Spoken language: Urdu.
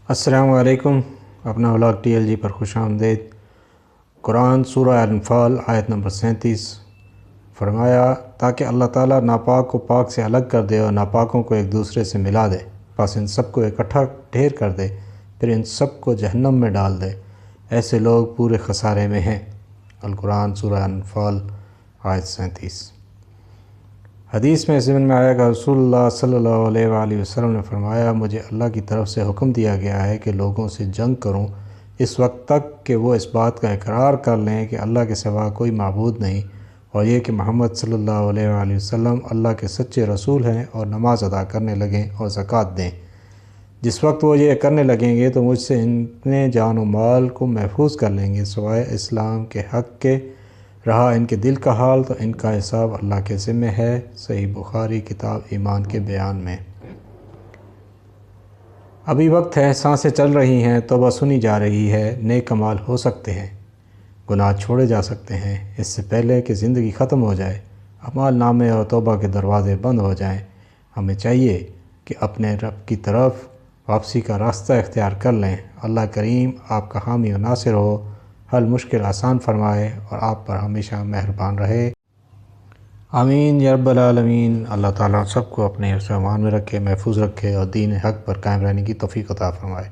السلام علیکم۔ اپنا ولاگ ٹی ایل جی پر خوش آمدید۔ قرآن سورہ انفال آیت نمبر 37 فرمایا تاکہ اللہ تعالیٰ ناپاک کو پاک سے الگ کر دے اور ناپاکوں کو ایک دوسرے سے ملا دے، پس ان سب کو اکٹھا ڈھیر کر دے، پھر ان سب کو جہنم میں ڈال دے، ایسے لوگ پورے خسارے میں ہیں۔ القرآن سورہ انفال آیت 37۔ حدیث میں ضمن میں آیا کہ رسول اللہ صلی اللہ علیہ وآلہ وسلم نے فرمایا مجھے اللہ کی طرف سے حکم دیا گیا ہے کہ لوگوں سے جنگ کروں اس وقت تک کہ وہ اس بات کا اقرار کر لیں کہ اللہ کے سوا کوئی معبود نہیں، اور یہ کہ محمد صلی اللہ علیہ وآلہ وسلم اللہ کے سچے رسول ہیں، اور نماز ادا کرنے لگیں اور زکوٰۃ دیں۔ جس وقت وہ یہ کرنے لگیں گے تو مجھ سے اپنے جان و مال کو محفوظ کر لیں گے سوائے اسلام کے حق کے، رہا ان کے دل کا حال تو ان کا حساب اللہ کے ذمہ ہے۔ صحیح بخاری کتاب ایمان کے بیان میں۔ ابھی وقت ہے، سانسیں چل رہی ہیں، توبہ سنی جا رہی ہے، نیک اعمال ہو سکتے ہیں، گناہ چھوڑے جا سکتے ہیں اس سے پہلے کہ زندگی ختم ہو جائے، اعمال نامے اور توبہ کے دروازے بند ہو جائیں۔ ہمیں چاہیے کہ اپنے رب کی طرف واپسی کا راستہ اختیار کر لیں۔ اللہ کریم آپ کا حامی و ناصر ہو، حل مشکل آسان فرمائے اور آپ پر ہمیشہ مہربان رہے۔ آمین یا رب العالمین۔ اللہ تعالیٰ سب کو اپنے حفظ و امان میں رکھے، محفوظ رکھے اور دین حق پر قائم رہنے کی توفیق عطا فرمائے۔